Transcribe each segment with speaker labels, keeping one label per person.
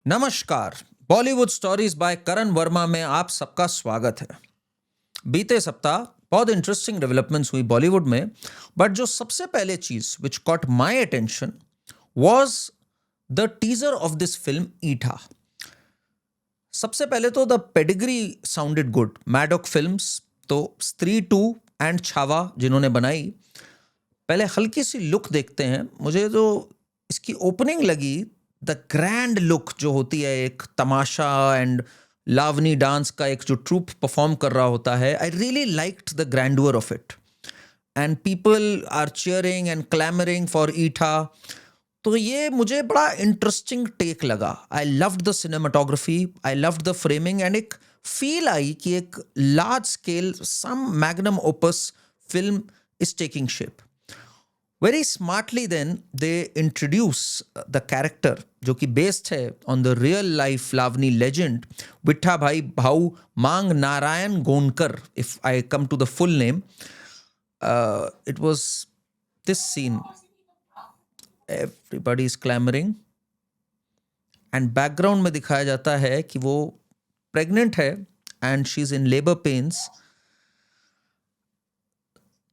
Speaker 1: नमस्कार। Bollywood stories bye करण वर्मा में आप सबका स्वागत है। बीते सप्ताह बहुत इंटरेस्टिंग डेवलपमेंट्स हुई बॉलीवुड में, बट जो सबसे पहले चीज which caught my attention was the teaser of this film Eetha. सबसे पहले तो the pedigree sounded good. Maddock films, तो स्त्री 2 एंड छावा जिन्होंने बनाई। पहले हल्की सी लुक देखते हैं। मुझे जो इसकी ओपनिंग लगी, द ग्रैंड लुक जो होती है, एक तमाशा एंड लावनी डांस का एक जो ट्रूप परफॉर्म कर रहा होता है, I really liked the grandeur of it and people are cheering and clamouring for Eetha. तो ये मुझे बड़ा इंटरेस्टिंग टेक लगा। I loved the cinematography, I loved the framing and एक फील आई कि एक large scale some magnum opus film is taking shape. Very smartly then they introduce the character जो कि based है on the real life Lavani legend Vita भाई भाऊ मांग Narayan गोनकर, if I come to the full name. It was this scene. Everybody is clamoring and background में दिखाया जाता है कि वो pregnant है and she's in labor pains.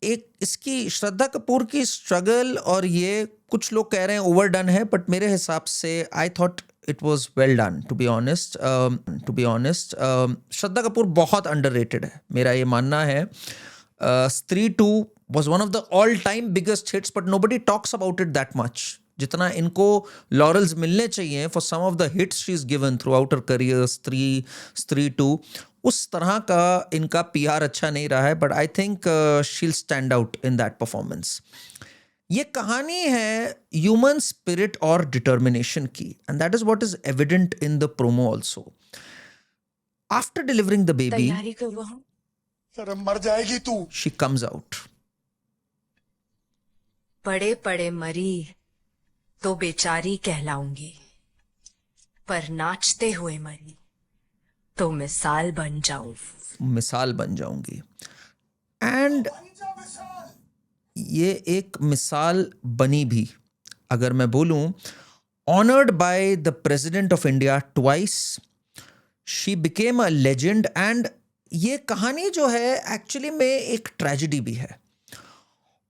Speaker 1: एक इसकी श्रद्धा कपूर की स्ट्रगल, और ये कुछ लोग कह रहे हैं ओवरडन है, बट मेरे हिसाब से I thought it was well done. To be honest Shraddha Kapoor बहुत अंडररेटेड है, मेरा ये मानना है। Stree 2 was one of the all time biggest hits, but nobody talks about it that much जितना इनको लॉरल्स मिलने चाहिए for some of the hits she is given throughout her career. Stree 2 उस तरह का इनका पीआर अच्छा नहीं रहा है, बट आई थिंक शील stand out in that performance. ये कहानी है ह्यूमन स्पिरिट और डिटर्मिनेशन की, and that is what is evident in the promo also. After delivering the baby,
Speaker 2: तैयारी करो, हम
Speaker 3: सर मर जाएगी तू।
Speaker 1: She comes out.
Speaker 2: पड़े पड़े मरी तो बेचारी कहलाऊंगी, पर नाचते हुए मरी तो मिसाल बन जाऊंगी।
Speaker 1: एंड ये एक मिसाल बनी भी। अगर मैं बोलूं, honoured by the president of India twice, she became a legend. And ये कहानी जो है एक्चुअली में एक ट्रेजेडी भी है,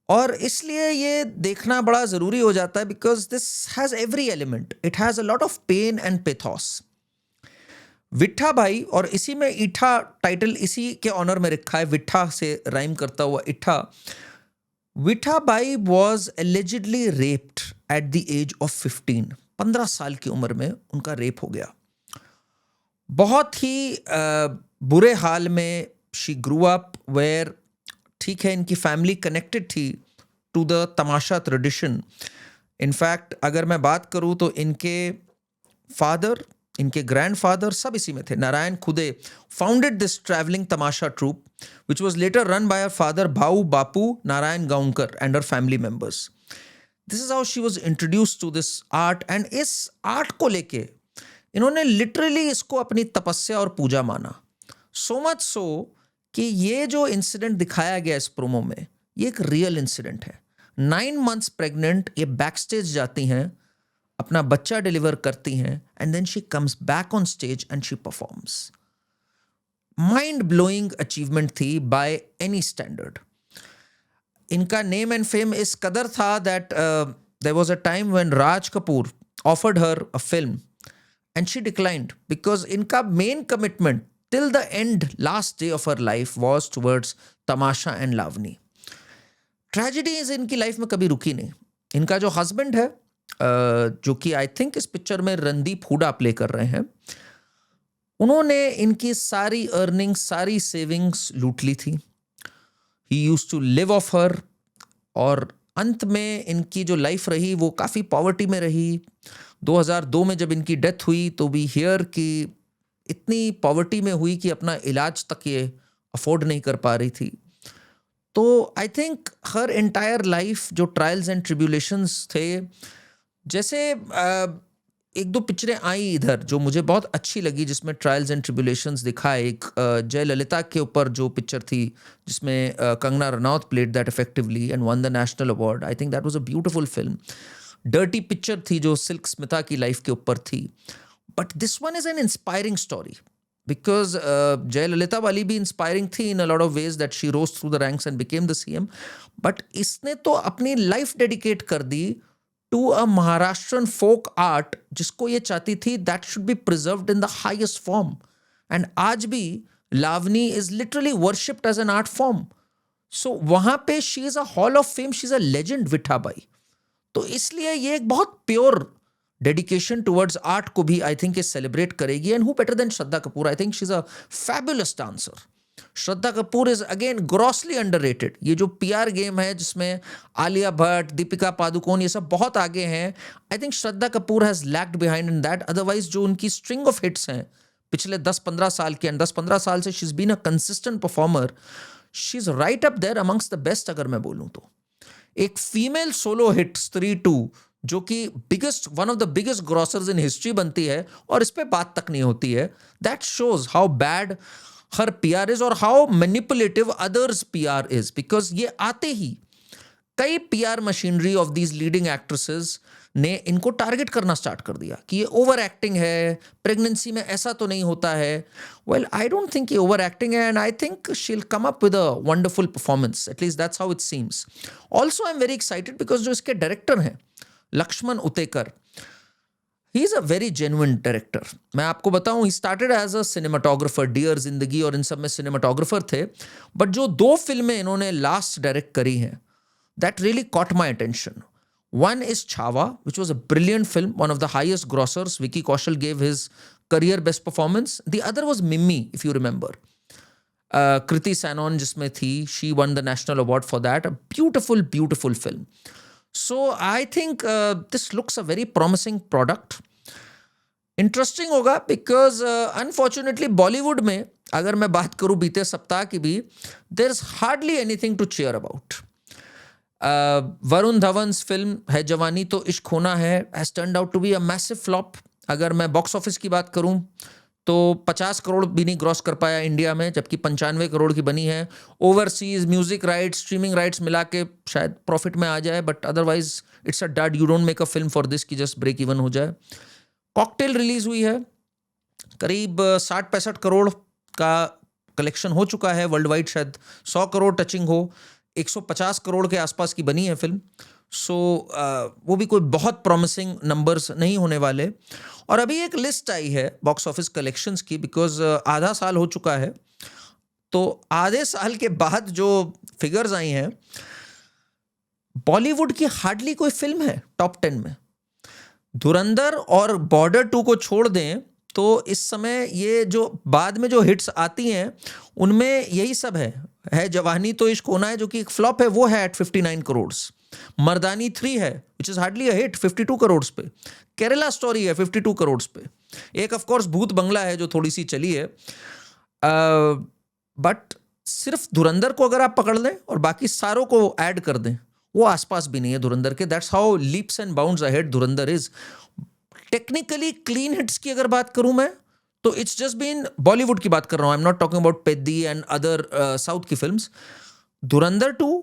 Speaker 1: और इसलिए ये देखना बड़ा ज़रूरी हो जाता है, because this has every element. It has a lot of pain and pathos. Vitha भाई, और इसी में ईठा टाइटल इसी के ऑनर में रखा है, विठा से राइम करता हुआ इठा। विठा भाई was allegedly raped at the age of 15 साल की उम्र में उनका रेप हो गया। बहुत ही बुरे हाल में शी ग्रू अप, वेयर ठीक है इनकी फैमिली कनेक्टेड थी to the tamasha tradition. In fact अगर मैं बात करूं तो इनके फादर, इनके ग्रैंडफादर सब इसी में थे। Narayan Khude founded this travelling tamasha troupe which was later run by her father Bhau Bapu Narayan Gaonkar and her family members. This is how she was introduce to this art, and इस आर्ट को लेके इन्होंने लिटरली इसको अपनी तपस्या और पूजा माना। सो मच सो कि ये जो इंसिडेंट दिखाया गया इस प्रोमो में, ये एक रियल इंसिडेंट है। 9 months प्रेग्नेंट ये बैक स्टेज जाती हैं, अपना बच्चा डिलीवर करती हैं, and then she comes back on stage and she performs. Mind blowing achievement थी बाय एनी स्टैंडर्ड। इनका नेम एंड फेम इस कदर था that there was a time when Raj Kapoor offered her a film and she declined, because इनका main commitment till the end last day of her life was towards Tamasha and Lavani. Tragedies इनकी life में कभी रुकी नहीं। इनका जो हस्बैंड है, जो कि आई थिंक इस पिक्चर में रणदीप हुडा प्ले कर रहे हैं, उन्होंने इनकी सारी अर्निंग्स, सारी सेविंग्स लूट ली थी। He used to live off her, और अंत में इनकी जो लाइफ रही वो काफ़ी पॉवर्टी में रही। 2002 में जब इनकी डेथ हुई तो वी हियर कि इतनी पॉवर्टी में हुई कि अपना इलाज तक ये अफोर्ड नहीं कर पा रही थी। तो I think her entire life जो ट्रायल्स एंड ट्रिब्यूलेशंस थे, जैसे एक दो पिक्चरें आई इधर जो मुझे बहुत अच्छी लगी जिसमें ट्रायल्स एंड ट्रिब्यूलेशंस दिखाए। एक जयललिता के ऊपर जो पिक्चर थी जिसमें Kangana Ranaut played that effectively and one the national award. I think that was a beautiful film. Dirty picture थी जो सिल्क स्मिता की लाइफ के ऊपर थी। but this one is an inspiring story because Jayalalitha वाली भी inspiring थी in a lot of ways that she rose through the ranks and became the CM. But इसने तो अपनी life dedicate कर दी to a Maharashtrian folk art जिसको ये चाहती थी that should be preserved in the highest form. And आज भी Lavani is literally worshipped as an art form. So वहाँ पे she is a hall of fame, she is a legend Vithabai. तो इसलिए ये एक बहुत प्योर डेडिकेशन टुवर्ड्स आर्ट को भी आई थिंक ये सेलिब्रेट करेगी. And who better than Shraddha Kapoor? I think she is a fabulous dancer. Shraddha Kapoor is again grossly underrated. ये जो पीआर गेम है जिसमें आलिया भट्ट, दीपिका पादुकोण ये सब बहुत आगे हैं, I think Shraddha Kapoor has lagged behind in that. Otherwise जो उनकी स्ट्रिंग ऑफ हिट्स हैं पिछले 10-15 साल के, एंड 10-15 साल से she is been a consistent performer. She is right up there amongst the best. अगर मैं बोलूं तो एक फीमेल सोलो हिट स्त्री 2 जो कि one of the biggest grocers in history बनती है और इस पे बात तक नहीं होती है. That shows how bad her PR is और how manipulative others PR is. Because ये आते ही कई PR machinery of these leading actresses ने इनको टारगेट करना स्टार्ट कर दिया कि ये ओवर एक्टिंग है, प्रेगनेंसी में ऐसा तो नहीं होता है. वेल, आई डोंट थिंक ये ओवर एक्टिंग है, and I think she will come up with a wonderful performance. At least that's how it seems. Also I am very excited because जो इसके डायरेक्टर हैं Laxman Utekar, he is a very genuine director. मैं आपको बताऊं, he started as a cinematographer, dear Zindagi और इन सब में cinematographer थे. बट जो 2 फिल्में इन्होंने लास्ट डायरेक्ट करी हैं, that really caught my attention. One is Chhaava, which was a brilliant film, one of the highest grossers. Vicky Kaushal gave his career best performance. The other was Mimmi, if you remember. Kriti Sanon जिसमें थी, she won the national award for that. A beautiful, beautiful film. So I think this looks a very promising product. Interesting होगा because unfortunately Bollywood में अगर मैं बात करूँ बीते सप्ताह की भी, there's hardly anything to cheer about. Varun Dhawan's film है Jawani To Ishq Hona Hai has turned out to be a massive flop. अगर मैं बॉक्स ऑफिस की बात करूं तो 50 करोड़ भी नहीं क्रॉस कर पाया इंडिया में, जबकि 95 करोड़ की बनी है. Overseas music rights, streaming rights मिला के शायद प्रॉफिट में आ जाए, but otherwise it's a dud. You don't make a film for this कि जस्ट ब्रेक इवन हो जाए. कॉकटेल रिलीज हुई है, करीब 60-65 करोड़ का कलेक्शन हो चुका है वर्ल्ड वाइड, शायद 100 करोड़ टचिंग हो. 150 करोड़ के आसपास की बनी है फिल्म. सो वो भी कोई बहुत प्रॉमिसिंग नंबर्स नहीं होने वाले. और अभी एक लिस्ट आई है बॉक्स ऑफिस कलेक्शंस की, बिकॉज आधा साल हो चुका है, तो आधे साल के बाद जो फिगर्स आई हैं, बॉलीवुड की हार्डली कोई फिल्म है टॉप 10 में. धुरंधर और बॉर्डर 2 को छोड़ दें तो इस समय ये जो बाद में जो हिट्स आती हैं उनमें यही सब है जवानी तो इश्क होना है जो कि एक फ्लॉप है, वो है एट 59 करोड़. मर्दानी 3 है which is hardly a hit 52 crore पे. केरला स्टोरी है 52 करोड़ पे. एक ऑफ कोर्स भूत बंगला है जो थोड़ी सी चली है. बट सिर्फ धुरंधर को अगर आप पकड़ लें और बाकी सारों को ऐड कर दें, वो आसपास भी नहीं है धुरंधर के. That's how leaps and bounds ahead Dhurandhar is. Technically clean hits की अगर बात करूं मैं तो इट्स जस्ट बीन, बॉलीवुड की बात कर रहा हूं, I am not talking about Peddi and other south की फिल्म्स. धुरंधर 2,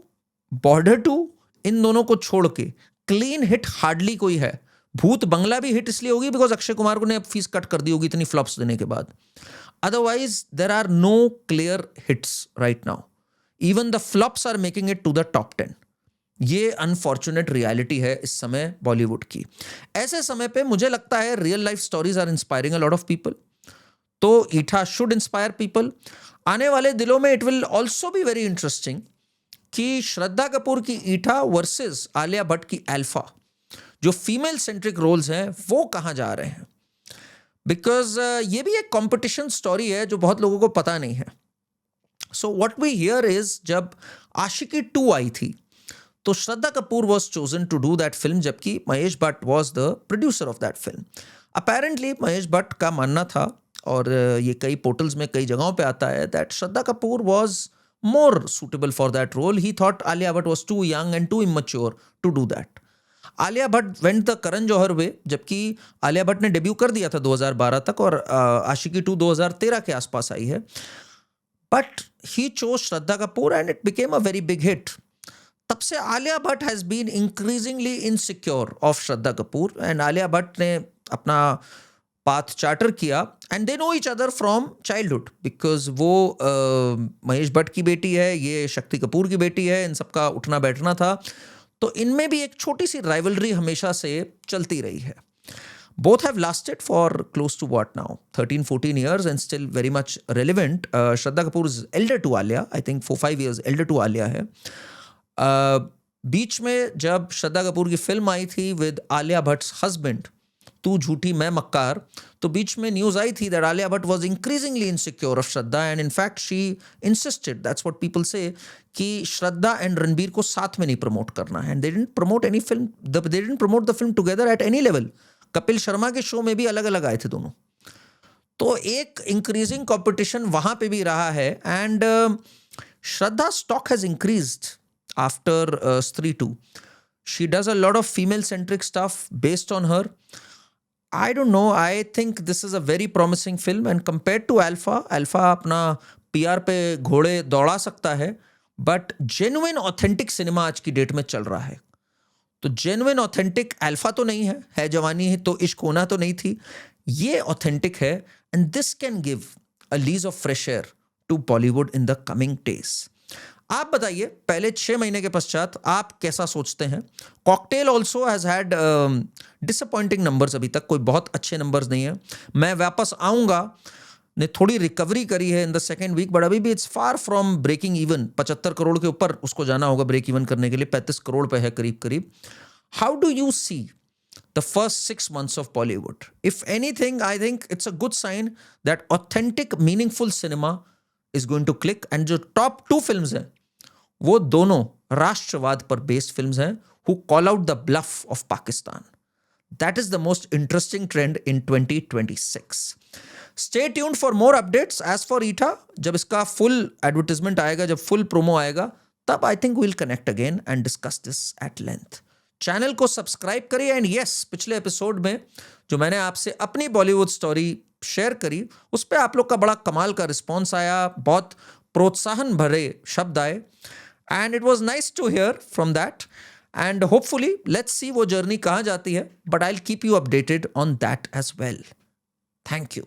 Speaker 1: बॉर्डर 2, इन दोनों को छोड़ के क्लीन हिट हार्डली कोई है. भूत बंगला भी हिट इसलिए होगी बिकॉज अक्षय कुमार को ने अब फीस कट कर दी होगी इतनी फ्लॉप्स देने के बाद. Otherwise there are no clear hits right now. Even the flops are making it to the top 10. ये अनफॉर्चुनेट रियलिटी है इस समय बॉलीवुड की. ऐसे समय पे मुझे लगता है real life stories are inspiring a lot of people. तो ईठा शुड इंस्पायर पीपल. आने वाले दिनों में it will also be very interesting कि श्रद्धा कपूर की ईठा वर्सेस आलिया भट्ट की अल्फा, जो फीमेल सेंट्रिक रोल्स हैं, वो कहाँ जा रहे हैं. बिकॉज ये भी एक कॉम्पिटिशन स्टोरी है जो बहुत लोगों को पता नहीं है. So what we hear is, जब आशिकी 2 आई थी तो Shraddha Kapoor was chosen to do that film, जबकि Mahesh Bhatt was the producer of that film. Apparently Mahesh Bhatt का मानना था, और ये कई पोर्टल्स में कई जगहों पे आता है, that Shraddha Kapoor was more suitable for that role. He thought Alia Bhatt was too young and too immature to do that. Alia Bhatt went the Karan Johar way, जबकि आलिया भट्ट ने डेब्यू कर दिया था 2012 तक और आशिकी 2 2013 के आसपास आई है. But he chose Shraddha Kapoor and it became a very big hit. तब से Alia Bhatt has been increasingly insecure of Shraddha Kapoor, and Alia Bhatt ने अपना पाथ चार्टर किया and they know each other from childhood because वो महेश भट्ट की बेटी है, ये शक्ति कपूर की बेटी है, इन सबका उठना बैठना था, तो इनमें भी एक छोटी सी राइवलरी हमेशा से चलती रही है. Both have lasted for close to what now? 13-14 years and still very much relevant. Shraddha Kapoor is elder to Alia. I think 4-5 years elder to Alia है. बीच में जब श्रद्धा कपूर की फिल्म आई थी विद आलिया भट्ट्स हस्बैंड, तू झूठी मैं मक्कार, तो बीच में न्यूज आई थी that Alia Bhatt was increasingly insecure of Shraddha and in fact she insisted, that's what people से, कि श्रद्धा एंड रणबीर को साथ में नहीं प्रमोट करना है. And they didn't promote any film, they didn't promote the film together at any level. Kapil Sharma के शो में भी अलग अलग आए थे दोनों. तो एक इंक्रीजिंग कंपटीशन वहां पे भी रहा है and Shraddha stock has increased after Stree 2. She does a lot of female centric stuff based on her. I don't know, I think this is a very promising film and compared to Alpha अपना PR पे घोड़े दौड़ा सकता है, but genuine authentic cinema आज की date में चल रहा है. तो जेन्युइन ऑथेंटिक अल्फा तो नहीं है जवानी है तो इश्क होना तो नहीं थी, ये ऑथेंटिक है and this can give a lease of fresh air to Bollywood in the coming days. आप बताइए पहले 6 महीने के पश्चात आप कैसा सोचते हैं. Cocktail also has had disappointing numbers, अभी तक कोई बहुत अच्छे नंबर्स नहीं है. मैं वापस आऊंगा ने थोड़ी रिकवरी करी है in the second week, but अभी भी it's far from breaking even. 75 crore के ऊपर उसको जाना होगा ब्रेक इवन करने के लिए, 35 करोड़ पे है करीब करीब. How do you see the first 6 months of Bollywood? If anything, I think it's a good sign that authentic, meaningful cinema is going to click. And जो टॉप 2 फिल्म्स हैं वो दोनों राष्ट्रवाद पर बेस्ड फिल्म्स हैं, who call out the bluff of Pakistan. That is the most interesting trend in 2026. Stay tuned for more updates. As for ETA, जब इसका full advertisement आएगा, जब full promo आएगा, तब I think we'll connect again and discuss this at length. Channel को subscribe करिए and yes, पिछले episode में जो मैंने आपसे अपनी बॉलीवुड स्टोरी शेयर करी उस पर आप लोग का बड़ा कमाल का रिस्पॉन्स आया, बहुत प्रोत्साहन भरे शब्द आए and it was nice to hear from that. And hopefully let's see वो जर्नी कहाँ जाती है, but I will keep you updated on that as well. Thank you.